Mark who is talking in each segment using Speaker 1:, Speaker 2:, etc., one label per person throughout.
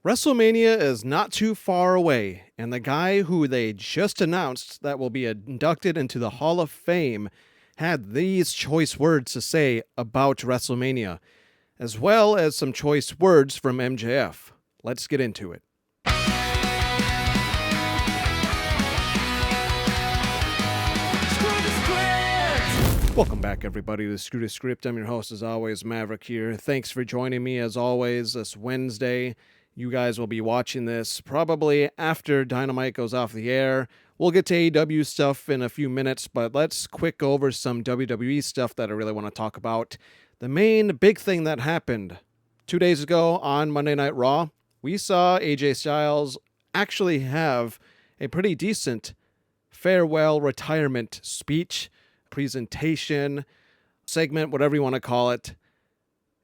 Speaker 1: WrestleMania is not too far away, and the guy who they just announced that will be inducted into the Hall of Fame had these choice words to say about WrestleMania, as well as some choice words from MJF. Let's get into it. Welcome back, everybody, to Screw the Script. I'm your host, as always, Maverick here. Thanks for joining me, as always, this Wednesday. You guys will be watching this probably after Dynamite goes off the air. We'll get to AEW stuff in a few minutes, but let's quick go over some WWE stuff that I really want to talk about. The main big thing that happened 2 days ago on Monday Night Raw, we saw AJ Styles actually have a pretty decent farewell retirement speech, presentation, segment, whatever you want to call it.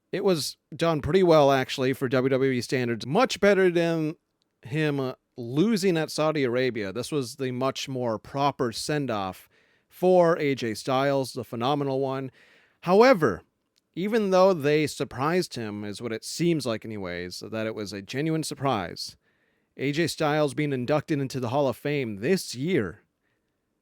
Speaker 1: It was done pretty well, actually, for WWE standards. Much better than him losing at Saudi Arabia. This was the much more proper send-off for AJ Styles, the phenomenal one. However, even though they surprised him, is what it seems like anyways, that it was a genuine surprise, AJ Styles being inducted into the Hall of Fame this year,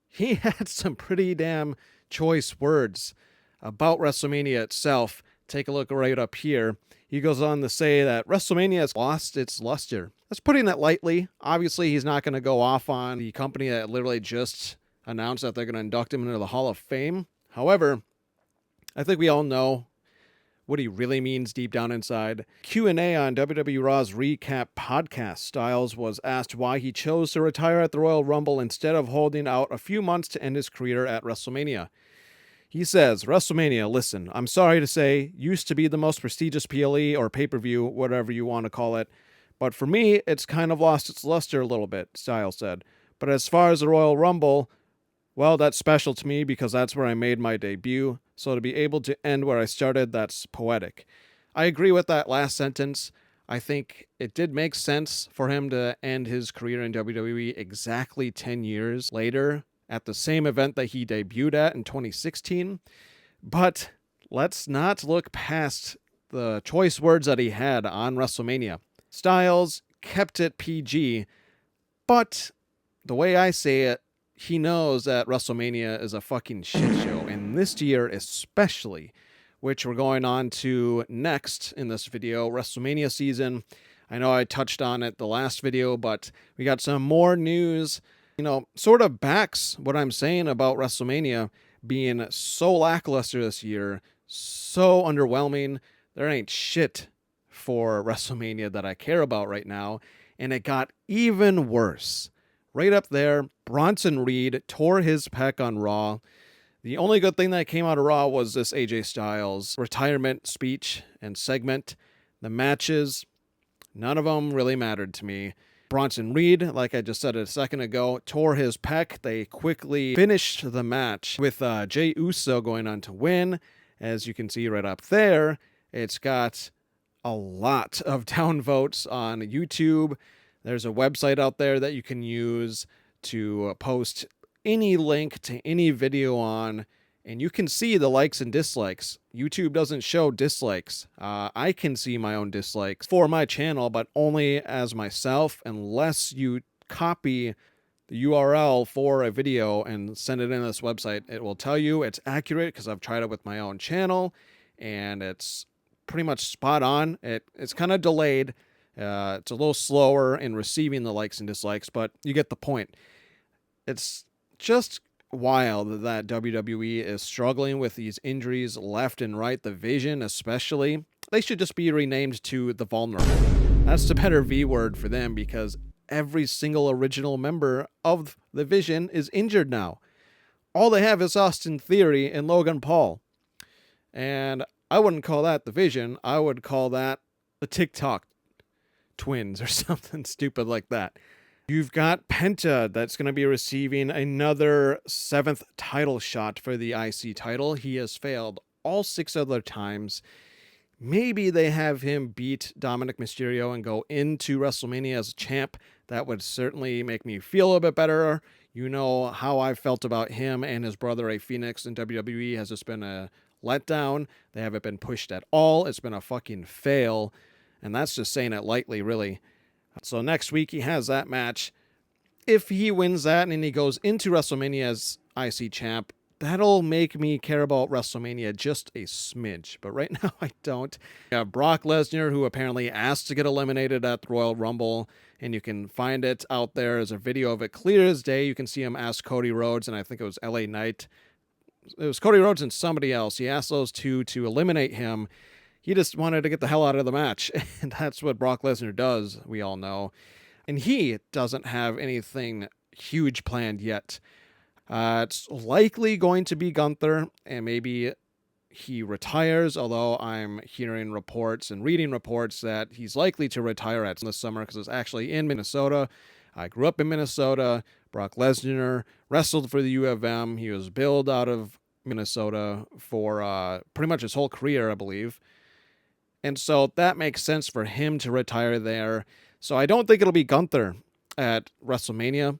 Speaker 1: he had some pretty damn choice words about WrestleMania itself. Take a look right up here. He goes on to say that WrestleMania has lost its luster. That's putting it lightly. Obviously, he's not going to go off on the company that literally just announced that they're going to induct him into the Hall of Fame. However, I think we all know what he really means deep down inside. Q&A on WWE Raw's Recap podcast, Styles was asked why he chose to retire at the Royal Rumble instead of holding out a few months to end his career at WrestleMania. He says, WrestleMania, listen, I'm sorry to say, used to be the most prestigious PLE or pay-per-view, whatever you want to call it. But for me, it's kind of lost its luster a little bit, Styles said. But as far as the Royal Rumble, well, that's special to me because that's where I made my debut. So to be able to end where I started, that's poetic. I agree with that last sentence. I think it did make sense for him to end his career in WWE exactly 10 years later, at the same event that he debuted at in 2016. But let's not look past the choice words that he had on WrestleMania. Styles kept it PG, but the way I say it, he knows that WrestleMania is a fucking shit show, and this year especially, which we're going on to next in this video, WrestleMania season. I know I touched on it the last video, but we got some more news, sort of backs what I'm saying about WrestleMania being so lackluster this year, so underwhelming. There ain't shit for WrestleMania that I care about right now, and it got even worse. Right up there, Bronson Reed tore his pec on Raw. The only good thing that came out of Raw was this AJ Styles retirement speech and segment. The matches, none of them really mattered to me. Bronson Reed, like I just said a second ago, tore his pec. They quickly finished the match with Jey Uso going on to win. As you can see right up there, it's got a lot of downvotes on YouTube. There's a website out there that you can use to post any link to any video on, and you can see the likes and dislikes. YouTube doesn't show dislikes. I can see my own dislikes for my channel, but only as myself, unless you copy the URL for a video and send it in this website. It will tell you it's accurate because I've tried it with my own channel, and it's pretty much spot on. It's kind of delayed. It's a little slower in receiving the likes and dislikes, but you get the point. It's just wild that WWE is struggling with these injuries left and right. The Vision especially. They should just be renamed to the Vulnerable. That's the better V word for them because every single original member of the Vision is injured now. All they have is Austin Theory and Logan Paul. And I wouldn't call that the Vision. I would call that the TikTok twins or something stupid like that. You've got Penta that's going to be receiving another 7th title shot for the IC title. He has failed all 6 other times. Maybe they have him beat Dominic Mysterio and go into WrestleMania as a champ. That would certainly make me feel a little bit better. You know how I felt about him and his brother, Ray Phoenix, in WWE has just been a letdown. They haven't been pushed at all. It's been a fucking fail. And that's just saying it lightly, really. So next week he has that match. If he wins that and he goes into WrestleMania as IC champ, that'll make me care about WrestleMania just a smidge. But right now I don't. We have Brock Lesnar, who apparently asked to get eliminated at the Royal Rumble, and you can find it out there as a video of it clear as day. You can see him ask Cody Rhodes, and I think it was LA Knight. It was Cody Rhodes and somebody else. He asked those two to eliminate him. He just wanted to get the hell out of the match, and that's what Brock Lesnar does, we all know. And he doesn't have anything huge planned yet. It's likely going to be Gunther, and maybe he retires, although I'm hearing reports and reading reports that he's likely to retire at this summer because it's actually in Minnesota. I grew up in Minnesota. Brock Lesnar wrestled for the U of M. He was billed out of Minnesota for pretty much his whole career, I believe. And so that makes sense for him to retire there. So I don't think it'll be Gunther at WrestleMania.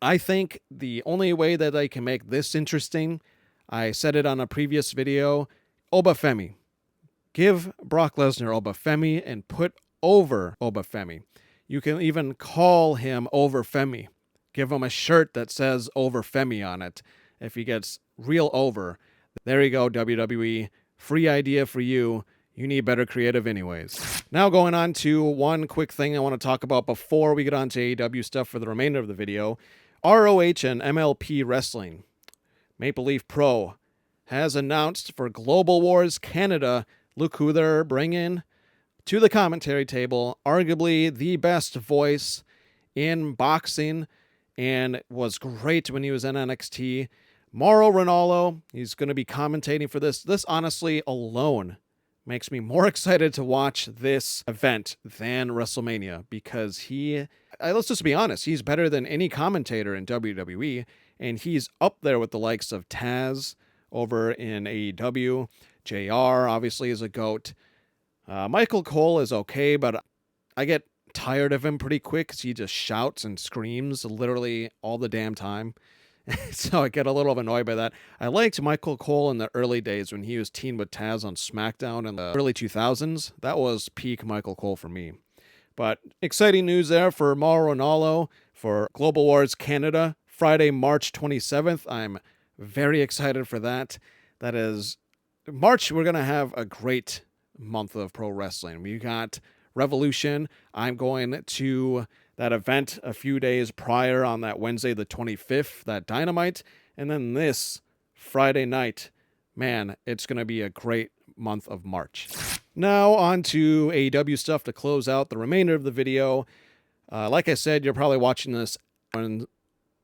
Speaker 1: I think the only way that I can make this interesting, I said it on a previous video, Obafemi. Give Brock Lesnar Obafemi and put over Obafemi. You can even call him Overfemi. Give him a shirt that says Overfemi on it if he gets real over. There you go, WWE. Free idea for you. You need better creative anyways. Now going on to one quick thing I want to talk about before we get on to AEW stuff for the remainder of the video. ROH and MLP Wrestling, Maple Leaf Pro, has announced for Global Wars Canada, look who they're bringing to the commentary table. Arguably the best voice in boxing and was great when he was in NXT. Mauro Ranallo, he's going to be commentating for this. This honestly alone makes me more excited to watch this event than WrestleMania because let's just be honest, he's better than any commentator in WWE, and he's up there with the likes of Taz over in AEW. JR obviously is a GOAT. Michael Cole is okay, but I get tired of him pretty quick because he just shouts and screams literally all the damn time. So I get a little annoyed by that. I liked Michael Cole in the early days when he was teamed with Taz on SmackDown in the early 2000s. That was peak Michael Cole for me. But exciting news there for Mauro Ranallo for Global Wars Canada, Friday, March 27th. I'm very excited for that. That is March. We're going to have a great month of pro wrestling. We got Revolution. I'm going to that event a few days prior on that Wednesday, the 25th, that Dynamite. And then this Friday night, man, it's going to be a great month of March. Now on to AEW stuff to close out the remainder of the video. Like I said, you're probably watching this when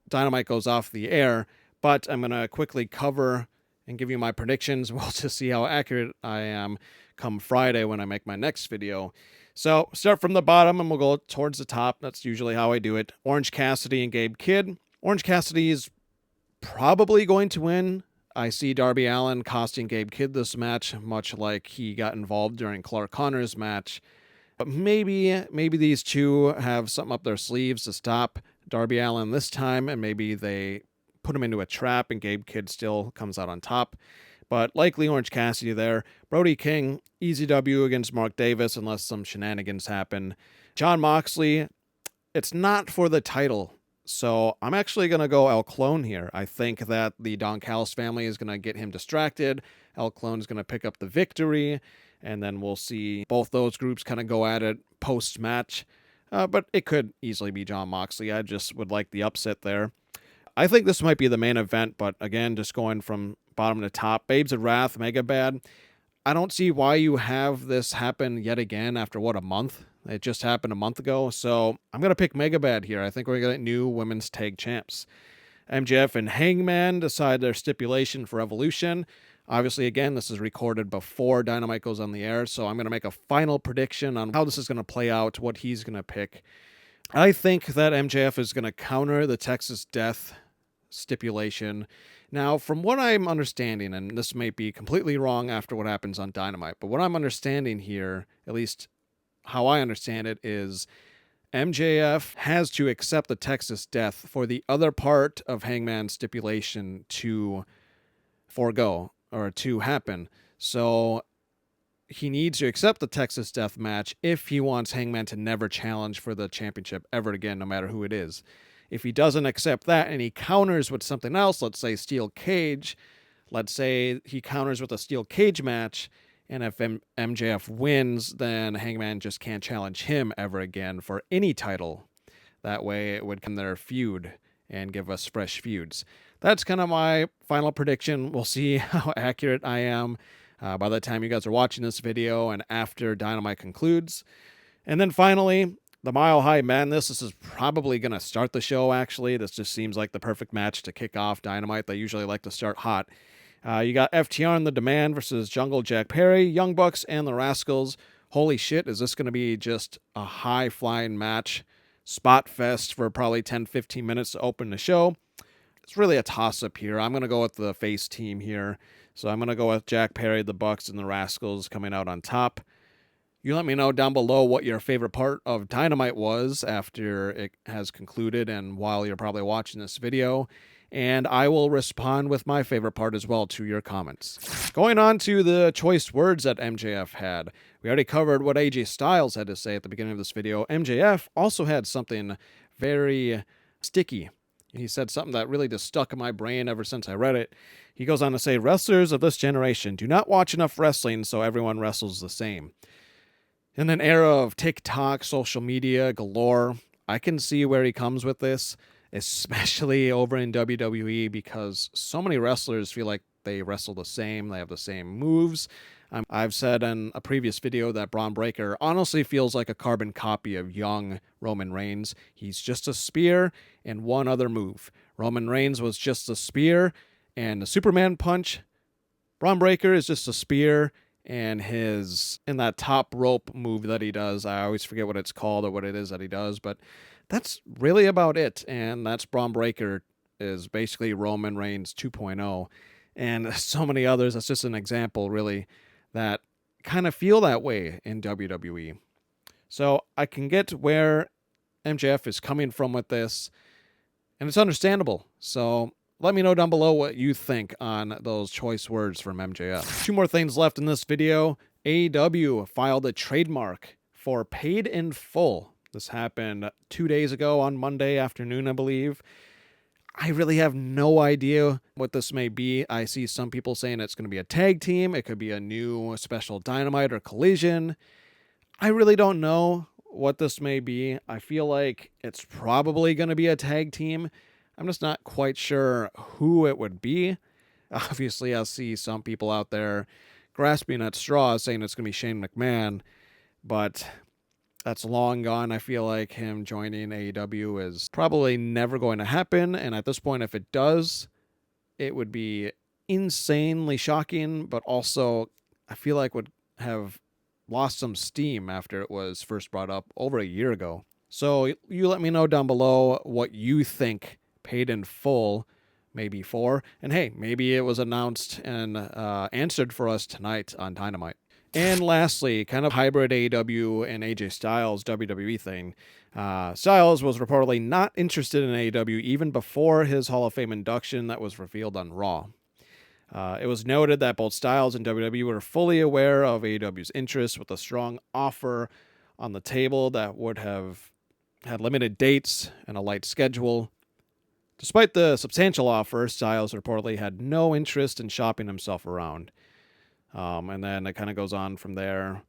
Speaker 1: Dynamite goes off the air, but I'm going to quickly cover and give you my predictions. We'll just see how accurate I am come Friday when I make my next video. So start from the bottom and we'll go towards the top. That's usually how I do it. Orange Cassidy and Gabe Kidd. Orange Cassidy is probably going to win. I see Darby Allin costing Gabe Kidd this match, much like he got involved during Clark Connor's match. But maybe these two have something up their sleeves to stop Darby Allin this time, and maybe they put him into a trap and Gabe Kidd still comes out on top. But likely Orange Cassidy there. Brody King, easy W against Mark Davis unless some shenanigans happen. Jon Moxley, it's not for the title. So I'm actually going to go El Clone here. I think that the Don Callis family is going to get him distracted. El Clone is going to pick up the victory. And then we'll see both those groups kind of go at it post-match. But it could easily be Jon Moxley. I just would like the upset there. I think this might be the main event. But again, just going from bottom to top. Babes of Wrath, Mega Bad. I don't see why you have this happen yet again after, a month? It just happened a month ago. So I'm going to pick Mega Bad here. I think we're going to get new women's tag champs. MJF and Hangman decide their stipulation for Evolution. Obviously, again, this is recorded before Dynamite goes on the air. So I'm going to make a final prediction on how this is going to play out, what he's going to pick. I think that MJF is going to counter the Texas Death stipulation. Now, from what I'm understanding, and this may be completely wrong after what happens on Dynamite, but what I'm understanding here, at least how I understand it, is MJF has to accept the Texas Death for the other part of Hangman's stipulation to forego or to happen. So he needs to accept the Texas Death Match if he wants Hangman to never challenge for the championship ever again, no matter who it is. If he doesn't accept that and he counters with something else, let's say steel cage, let's say he counters with a steel cage match, and if MJF wins, then Hangman just can't challenge him ever again for any title. That way it would come their feud and give us fresh feuds. That's kind of my final prediction. We'll see how accurate I am by the time you guys are watching this video and after Dynamite concludes. And then finally, the Mile High Madness. This is probably going to start the show, actually. This just seems like the perfect match to kick off Dynamite. They usually like to start hot. You got FTR and The Demand versus Jungle Jack Perry, Young Bucks, and the Rascals. Holy shit, is this going to be just a high-flying match? Spot fest for probably 10-15 minutes to open the show. It's really a toss-up here. I'm going to go with the face team here. So I'm going to go with Jack Perry, the Bucks, and the Rascals coming out on top. You let me know down below what your favorite part of Dynamite was after it has concluded and while you're probably watching this video. And I will respond with my favorite part as well to your comments. Going on to the choice words that MJF had. We already covered what AJ Styles had to say at the beginning of this video. MJF also had something very sticky. He said something that really just stuck in my brain ever since I read it. He goes on to say, wrestlers of this generation do not watch enough wrestling, so everyone wrestles the same. In an era of TikTok, social media galore, I can see where he comes with this, especially over in WWE, because so many wrestlers feel like they wrestle the same, they have the same moves. I've said in a previous video that Braun Breaker honestly feels like a carbon copy of young Roman Reigns. He's just a spear and one other move. Roman Reigns was just a spear and a Superman punch. Braun Breaker is just a spear and in that top rope move that he does. I always forget what it's called or what it is that he does, but that's really about it. And that's Braun Breaker is basically Roman Reigns 2.0. And so many others. That's just an example, really, that kind of feel that way in WWE. So I can get where MJF is coming from with this, and it's understandable. So let me know down below what you think on those choice words from MJF. Two more things left in this video. AEW filed a trademark for paid in full. This happened 2 days ago on Monday afternoon, I believe. I really have no idea what this may be. I see some people saying it's going to be a tag team. It could be a new special Dynamite or Collision. I really don't know what this may be. I feel like it's probably going to be a tag team. I'm just not quite sure who it would be. Obviously, I see some people out there grasping at straws saying it's going to be Shane McMahon, but that's long gone. I feel like him joining AEW is probably never going to happen. And at this point, if it does, it would be insanely shocking, but also I feel like would have lost some steam after it was first brought up over a year ago. So you let me know down below what you think paid in full may be for. And hey, maybe it was announced and answered for us tonight on Dynamite. And lastly, kind of hybrid AEW and AJ Styles WWE thing. Styles was reportedly not interested in AEW even before his Hall of Fame induction that was revealed on Raw. It was noted that both Styles and WWE were fully aware of AEW's interest, with a strong offer on the table that would have had limited dates and a light schedule. Despite the substantial offer, Styles reportedly had no interest in shopping himself around. And then it kind of goes on from there,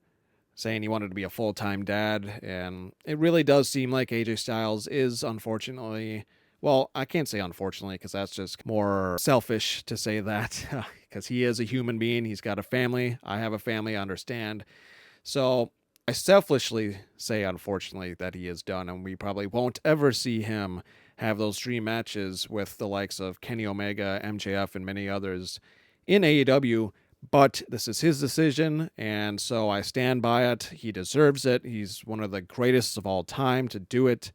Speaker 1: saying he wanted to be a full-time dad. And it really does seem like AJ Styles is, unfortunately, well, I can't say unfortunately because that's just more selfish to say that, because he is a human being. He's got a family. I have a family, I understand. So I selfishly say, unfortunately, that he is done, and we probably won't ever see him have those dream matches with the likes of Kenny Omega, MJF, and many others in AEW. But this is his decision, and so I stand by it. He deserves it. He's one of the greatest of all time to do it.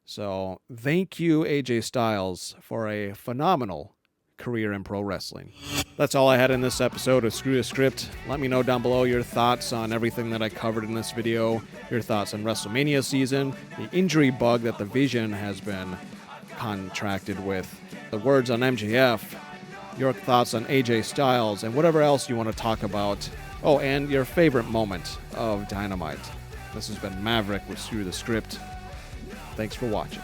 Speaker 1: So thank you, AJ Styles, for a phenomenal career in pro wrestling. That's all I had in this episode of Screw the Script. Let me know down below your thoughts on everything that I covered in this video, your thoughts on WrestleMania season, the injury bug that the Vision has been contracted with, the words on MJF, your thoughts on AJ Styles, and whatever else you want to talk about. Oh, and your favorite moment of Dynamite. This has been Maverick with Screw the Script. Thanks for watching.